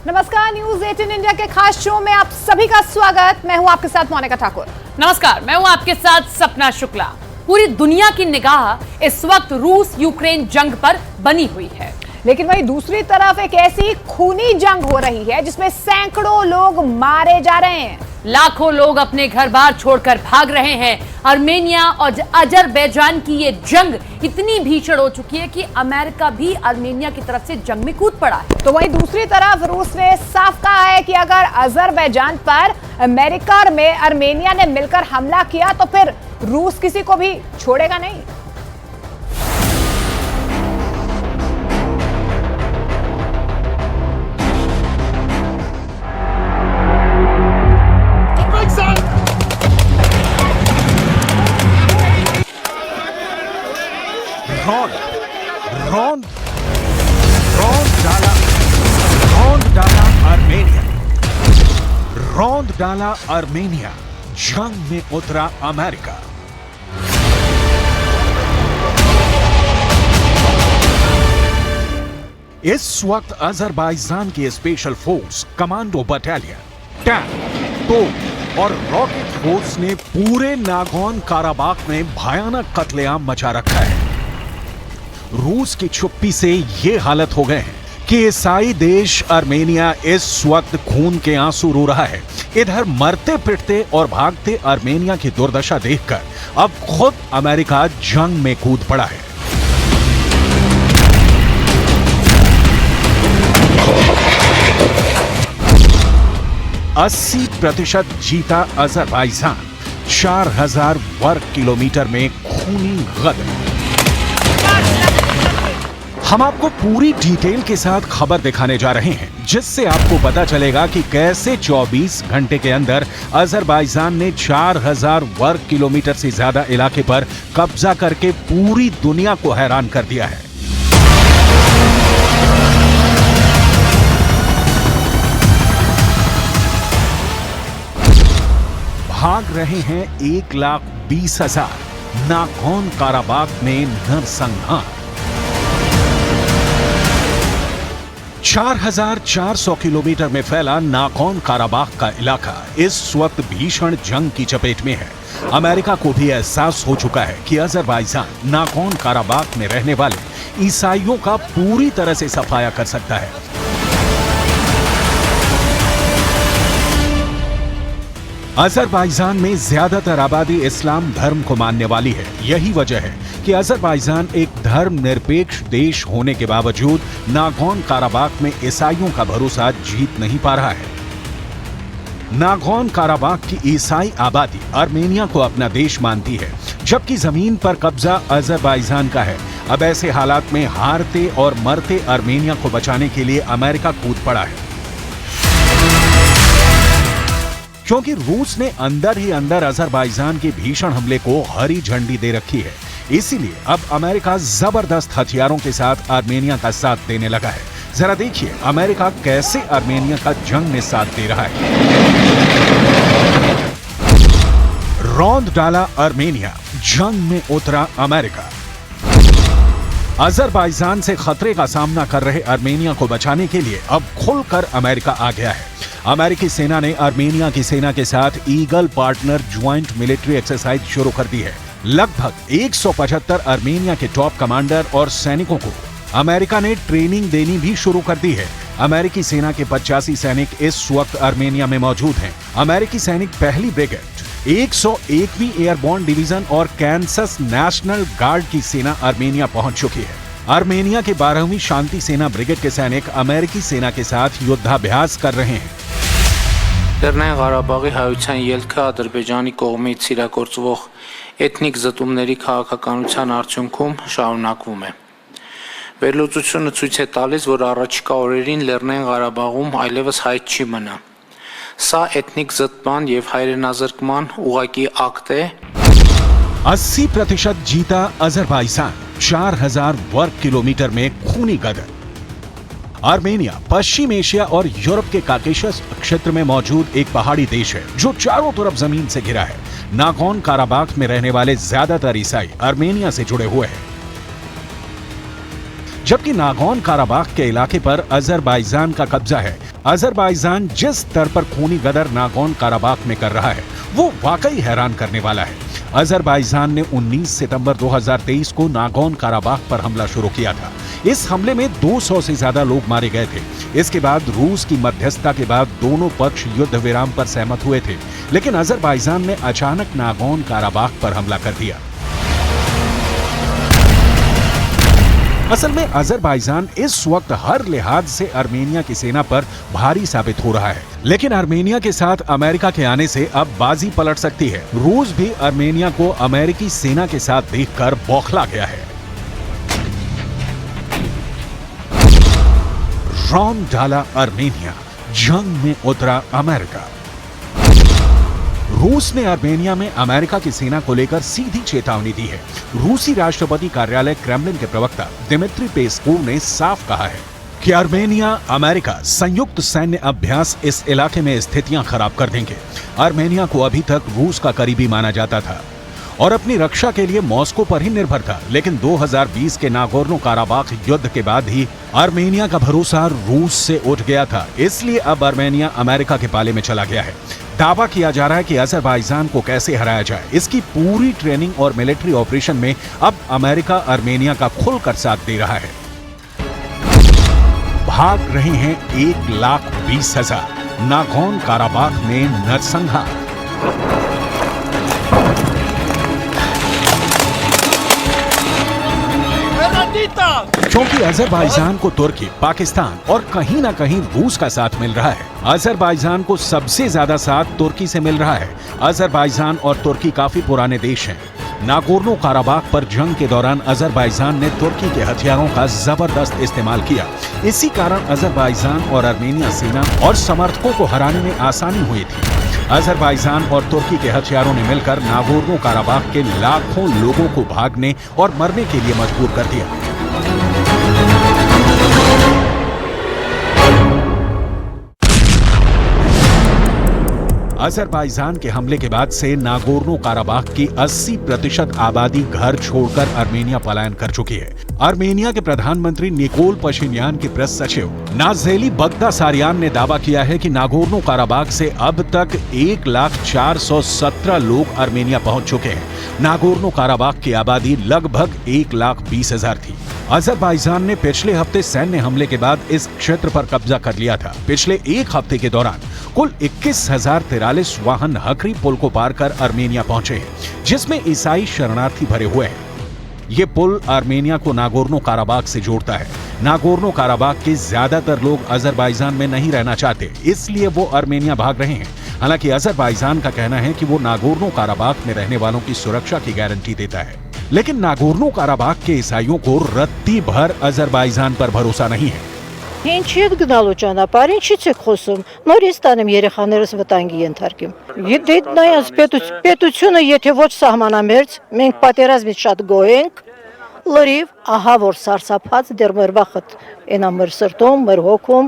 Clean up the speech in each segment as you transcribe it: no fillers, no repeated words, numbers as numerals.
नमस्कार, news 18 India के खास शो में आप सभी का स्वागत। मैं हूं आपके साथ मोनिका ठाकुर। नमस्कार, मैं हूं आपके साथ सपना शुक्ला। पूरी दुनिया की निगाह इस वक्त रूस यूक्रेन जंग पर बनी हुई है, लेकिन वहीं दूसरी तरफ एक ऐसी खूनी जंग हो रही है जिसमें सैकड़ों लोग मारे जा रहे हैं। लाखों लोग अपने घर बार छोड़कर भाग रहे हैं। आर्मेनिया और अजरबैजान की ये जंग इतनी भीषण हो चुकी है कि अमेरिका भी आर्मेनिया की तरफ से जंग में कूद पड़ा है। तो वहीं दूसरी तरफ रूस ने साफ कहा है कि अगर अजरबैजान पर अमेरिका और आर्मेनिया ने मिलकर हमला किया तो फिर रूस किसी को भी छोड़ेगा नहीं। रौंद डाला आर्मेनिया, जंग में उतरा अमेरिका। इस वक्त अजरबैजान की special force, commando battalion, tank, तोप और रॉकेट फोर्स ने पूरे नागोर्नो काराबाख में भयानक कत्लेआम मचा रखा है। रूस की चुप्पी से ये हालत हो गए हैं कि ईसाई देश आर्मेनिया इस वक्त खून के आंसू रो रहा है। इधर मरते पिटते और भागते आर्मेनिया की दुर्दशा देखकर अब खुद अमेरिका जंग में कूद पड़ा है। %80 जीता अजरबैजान, 4000 वर्ग किलोमीटर में खूनी गदर। हम आपको पूरी डिटेल के साथ खबर दिखाने जा रहे हैं, जिससे आपको पता चलेगा कि कैसे 24 घंटे के अंदर अजरबैजान ने 4000 वर्ग किलोमीटर से ज्यादा इलाके पर कब्जा करके पूरी दुनिया को हैरान कर दिया है। भाग रहे हैं 1,20,000। नागोर्नो काराबाख में नरसंहार। 4400 किलोमीटर में फैला नागोर्नो काराबाख का इलाका इस वक्त भीषण जंग की चपेट में है। अमेरिका को भी एहसास हो चुका है कि अजरबैजान नागोर्नो काराबाख में रहने वाले ईसाइयों का पूरी तरह से सफाया कर सकता है। अजरबैजान में ज्यादातर आबादी इस्लाम धर्म को मानने वाली है। यही वजह है कि अजरबैजान एक धर्मनिरपेक्ष देश होने के बावजूद नागोर्नो काराबाख में ईसाइयों का भरोसा जीत नहीं पा रहा है। नागोर्नो काराबाख की ईसाई आबादी आर्मेनिया को अपना देश मानती है, जबकि जमीन पर कब्जा अजरबैजान का है। अब ऐसे हालात में हारते और मरते आर्मेनिया को बचाने के लिए अमेरिका कूद पड़ा है, क्योंकि रूस ने अंदर ही अंदर अजरबैजान के भीषण हमले को हरी झंडी दे रखी है। इसीलिए अब अमेरिका जबरदस्त हथियारों के साथ आर्मेनिया का साथ देने लगा है। जरा देखिए अमेरिका कैसे आर्मेनिया का जंग में साथ दे रहा है। रौंद डाला आर्मेनिया, जंग में उतरा अमेरिका। अजरबैजान से खतरे का सामना कर रहे आर्मेनिया को बचाने के लिए अब खुलकर अमेरिका आ गया है। अमेरिकी सेना ने आर्मेनिया की सेना के साथ eagle partner joint military exercise शुरू कर दी है। लगभग 175 आर्मेनिया के टॉप कमांडर और सैनिकों को अमेरिका ने ट्रेनिंग देनी भी शुरू कर दी है। अमेरिकी सेना के 85 सैनिक इस वक्त आर्मेनिया में मौजूद हैं। अमेरिकी सैनिक पहली ब्रिगेड, 101वीं एयरबोर्न डिवीजन और कैंसस नेशनल गार्ड की सेना आर्मेनिया पहुंच चुकी है। आर्मेनिया के 12वीं शांति सेना ब्रिगेड के सैनिक अमेरिकी सेना के साथ युद्धाभ्यास कर रहे हैं। Լեռնային Ղարաբաղի հայության ելքը Ադրբեջանի կողմից իրագործվող էթնիկ զտումների քաղաքականության արդյունքում շարունակվում է։ Վերլուծությունը ցույց է տալիս, որ առաջիկա օրերին Լեռնային Ղարաբաղում այլևս հայտ չի մնա։ Սա էթնիկ զտման եւ հայրենազրկման ուղղակի ակտ է։ 80% जीता अजरबैजान, 4000 वर्ग किलोमीटर में खूनी गदर। आर्मेनिया पश्चिम एशिया और यूरोप के काकेशस क्षेत्र में मौजूद एक पहाड़ी देश है जो चारों तरफ जमीन से घिरा है। नागोर्नो काराबाख में रहने वाले ज्यादातर ईसाई आर्मेनिया से जुड़े हुए हैं। जबकि नागोर्नो काराबाख के इलाके पर अजरबैजान का कब्जा है। अजरबैजान जिस स्तर पर खूनी गदर नागोर्नो काराबाख में कर रहा है वो वाकई हैरान करने वाला है। अजरबैजान ने 19 सितंबर 2023 को नागोर्नो काराबाख पर हमला शुरू किया था। इस हमले में 200 से ज्यादा लोग मारे गए थे। इसके बाद रूस की मध्यस्थता के बाद दोनों पक्ष युद्ध विराम पर सहमत हुए थे, लेकिन अजरबैजान ने अचानक नागोर्नो काराबाख पर हमला कर दिया। असल में अजरबैजान इस वक्त हर लिहाज से आर्मेनिया की सेना पर भारी साबित हो रहा है, लेकिन आर्मेनिया के साथ अमेरिका के आने से अब बाजी पलट सकती है। रूस भी आर्मेनिया को अमेरिकी सेना के साथ देखकर बौखला गया है। रौंद डाला आर्मेनिया, जंग में उतरा अमेरिका। रूस ने आर्मेनिया में अमेरिका की सेना को लेकर सीधी चेतावनी दी है। रूसी राष्ट्रपति कार्यालय क्रेमलिन के प्रवक्ता दिमित्री पेस्कोव ने साफ कहा है कि आर्मेनिया अमेरिका संयुक्त सैन्य अभ्यास इस इलाके में स्थितियां खराब कर देंगे। आर्मेनिया को अभी तक रूस का करीबी माना जाता था और अपनी रक्षा के लिए मॉस्को पर ही निर्भर था, लेकिन 2020 के नागोर्नो काराबाख युद्ध के बाद ही आर्मेनिया का भरोसा रूस से उठ गया था। इसलिए अब आर्मेनिया अमेरिका के पाले में चला गया है। दावा किया जा रहा है कि अजरबैजान को कैसे हराया जाए, इसकी पूरी ट्रेनिंग और मिलिट्री ऑपरेशन में अब अमेरिका आर्मेनिया का खुलकर साथ दे रहा है। भाग रहे हैं 1,20,000 नागोर्नो काराबाख में नरसंहार। क्योंकि अजरबैजान को तुर्की, पाकिस्तान और कहीं ना कहीं रूस का साथ मिल रहा है। अजरबैजान को सबसे ज्यादा साथ तुर्की से मिल रहा है। अजरबैजान और तुर्की काफी पुराने देश हैं। नागोर्नो काराबाख पर जंग के दौरान अजरबैजान ने तुर्की के हथियारों का जबरदस्त इस्तेमाल किया। इसी कारण अजरबैजान और आर्मेनिया सेना और समर्थकों को हराने में आसानी हुई थी। अजरबैजान और तुर्की के हथियारों ने मिलकर नागोर्नो काराबाख के लाखों लोगों को भागने और मरने के लिए मजबूर कर दिया। अजरबैजान के हमले के बाद से नागोर्नो काराबाख की 80% आबादी घर छोड़कर आर्मेनिया पलायन कर चुकी है। आर्मेनिया के प्रधानमंत्री निकोल पशिन्यान के प्रेस सचिव नाज़ेली बगदासारियान ने दावा किया है कि नागोर्नो काराबाख से अब तक 1,417 लोग आर्मेनिया पहुंच चुके हैं। नागोर्नो काराबाख की आबादी लगभग 1,20,000 थी। अजरबैजान ने पिछले हफ्ते सैन्य हमले के बाद इस क्षेत्र पर कब्जा कर लिया था। पिछले एक हफ्ते के दौरान कुल 21,043 वाहन हकरी पुल को पार कर आर्मेनिया पहुंचे हैं, जिसमें ईसाई शरणार्थी भरे हुए हैं। ये पुल आर्मेनिया को नागोर्नो काराबाख से जोड़ता है। नागोर्नो काराबाख के ज्यादातर लोग अजरबैजान में नहीं रहना चाहते, इसलिए वो आर्मेनिया भाग रहे हैं। हालांकि अजरबैजान का कहना है कि वो नागोर्नो काराबाख में रहने वालों की सुरक्षा की गारंटी देता है, लेकिन नागोर्नो काराबाख के ईसाइयों को रत्ती भर अजरबैजान पर भरोसा नहीं है। Ինչի՞ եք գնալու ճանապարհ, ինչի՞ց եք խոսում։ Նորից տանեմ երեխաներս վտանգի ենթարկեմ։ Եթե նայած պետությունը, եթե ոչ սահմանամերձ, մենք պատերազմից շատ գոհ ենք, լրիվ ահա որ սարսափած դեռ մեր վախը այնա մեր սրտում, մեր հոգում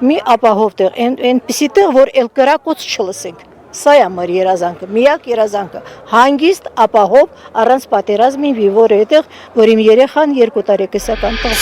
մի ապահով տեղ, այնպիսի տեղ, որ էլ կրակոց չլսենք։ Սա է մեր երազանքը, միակ երազանքը, հանգիստ ապահով առանց պատերազմի վիվոր այդտեղ, որ իմ երեխան 2 տարեկան տղա։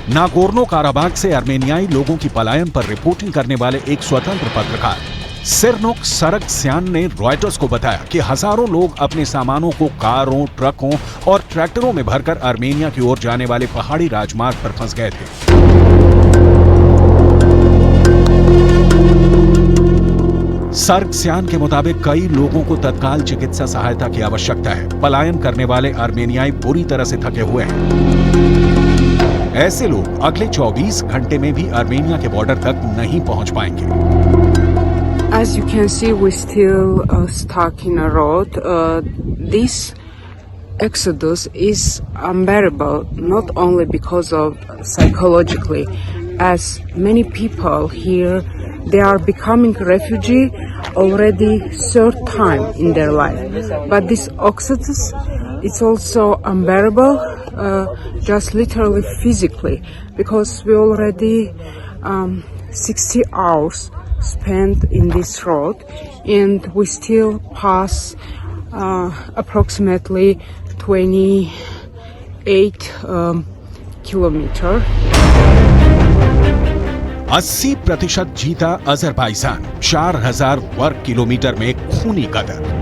नागोर्नो काराबाख से आर्मेनियाई लोगों की पलायन पर रिपोर्टिंग करने वाले एक स्वतंत्र पत्रकार सिरनोक सरगस्यान ने रॉयटर्स को बताया कि हजारों लोग अपने सामानों को कारों, ट्रकों और ट्रैक्टरों में भरकर आर्मेनिया की ओर जाने वाले पहाड़ी राजमार्ग पर फंस गए थे। सरगस्यान के मुताबिक कई लोगों को तत्काल चिकित्सा सहायता की आवश्यकता है। पलायन करने वाले आर्मेनियाई बुरी तरह से थके हुए हैं। ऐसे लोग अगले 24 घंटे में भी आर्मेनिया के बॉर्डर तक नहीं पहुंच पाएंगे। As you can see, we're still stuck in a road. This exodus is unbearable, not only because of psychologically, as many people here, they are becoming refugee already third time in their life. But this exodus, it's also unbearable, just literally physically, because we already 60 hours spent in this road, and we still pass approximately 28 kilometers. 80% जीता Azerbaijan, 4000 वर्ग kilometre में खूनी कदर।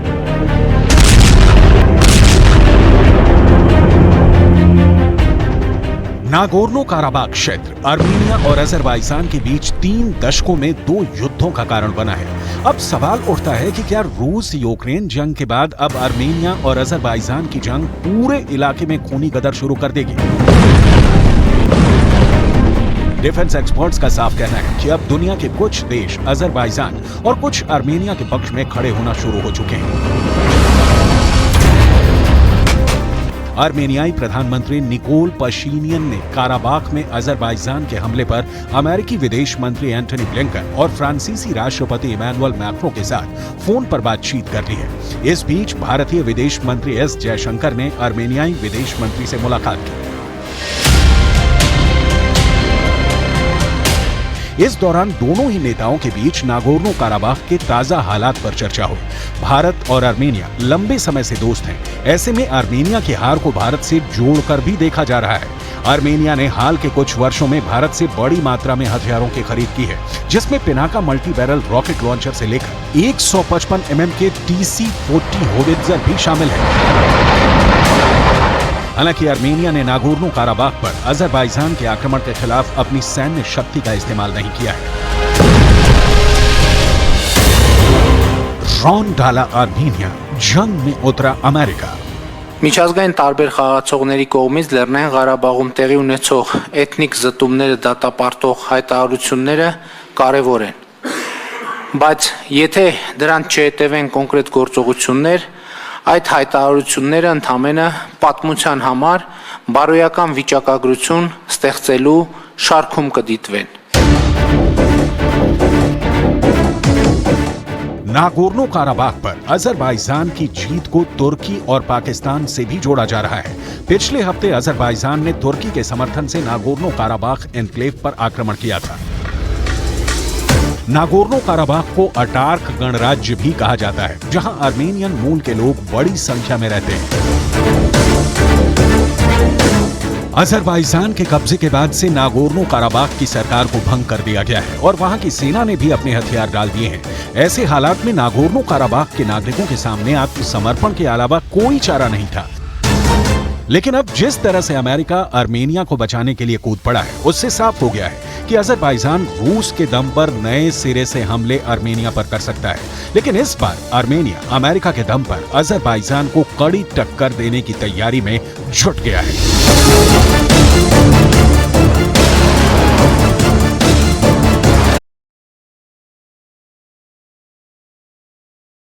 Nagorno Karabakh क्षेत्र Armenia और Azerbaijan के बीच 3 दशकों में 2 युद्धों का कारण बना है। अब सवाल उठता है कि क्या रूस यूक्रेन जंग के बाद अब आर्मेनिया और अजरबैजान की जंग पूरे इलाके में खूनी गदर शुरू कर देगी? डिफेंस एक्सपर्ट्स का साफ कहना है कि अब दुनिया के कुछ देश अजरबैजान और कुछ आर्मेनिया के पक्ष में खड़े होना शुरू हो चुके हैं। आर्मेनियाई प्रधानमंत्री निकोल पशीनियन ने काराबाख में अजरबैजान के हमले पर अमेरिकी विदेश मंत्री एंटनी ब्लिंकन और फ्रांसीसी राष्ट्रपति इमैनुअल मैक्रों के साथ फोन पर बातचीत कर ली है। इस बीच भारतीय विदेश मंत्री एस जयशंकर ने आर्मेनियाई विदेश मंत्री से मुलाकात की। इस दौरान दोनों ही नेताओं के बीच नागोर्नो काराबाख के ताजा हालात पर चर्चा हुई। भारत और आर्मेनिया लंबे समय से दोस्त हैं। ऐसे में आर्मेनिया की हार को भारत से जोड़कर भी देखा जा रहा है। आर्मेनिया ने हाल के कुछ वर्षों में भारत से बड़ी मात्रा में हथियारों की खरीद की है, जिसमें Pinaka multi barrel rocket launcher से लेकर 155 mm के TC-40 होवित्जर भी शामिल है। हालांकि आर्मेनिया ने नागोर्नो काराबाख पर अजरबैजान के आक्रमण के खिलाफ अपनी सैन्य शक्ति का इस्तेमाल नहीं किया है। रौन डाला आर्मेनिया, जंग में उतरा अमेरिका। Միջազգային տարբեր խաղացողների կողմից Լեռնային Ղարաբաղում տեղի ունեցող էթնիկ զտումները դատապարտող հայտարարությունները կարևոր են։ Բայց եթե դրանց չհետևեն կոնկրետ գործողություններ, այդ հայտարարությունները ընդամենը պատմության համար բարոյական վիճակագրություն ստեղծելու շարքում կդիտվեն։ नागोर्नो काराबाख पर अजरबैजान की जीत को तुर्की और पाकिस्तान से भी जोड़ा जा रहा है। पिछले हफ्ते अजरबैजान ने तुर्की के समर्थन से नागोर्नो काराबाख एन्क्लेव पर आक्रमण किया था। नागोर्नो काराबाख को अटार्क गणराज्य भी कहा जाता है, जहां आर्मेनियन मूल के लोग बड़ी संख्या में रहते हैं। अजरबैजान के कब्जे के बाद से नागोर्नो काराबाख की सरकार को भंग कर दिया गया है और वहां की सेना ने भी अपने हथियार डाल दिए हैं। ऐसे हालात में नागोर्नो काराबाख के नागरिकों के सामने आत्मसमर्पण के अलावा कोई चारा नहीं था। लेकिन अब जिस तरह से अमेरिका आर्मेनिया को बचाने के लिए कूद पड़ा है, उससे साफ हो गया है कि अजरबैजान रूस के दम पर नए सिरे से हमले आर्मेनिया पर कर सकता है। लेकिन इस बार आर्मेनिया अमेरिका के दम पर अजरबैजान को कड़ी टक्कर देने की तैयारी में जुट गया है।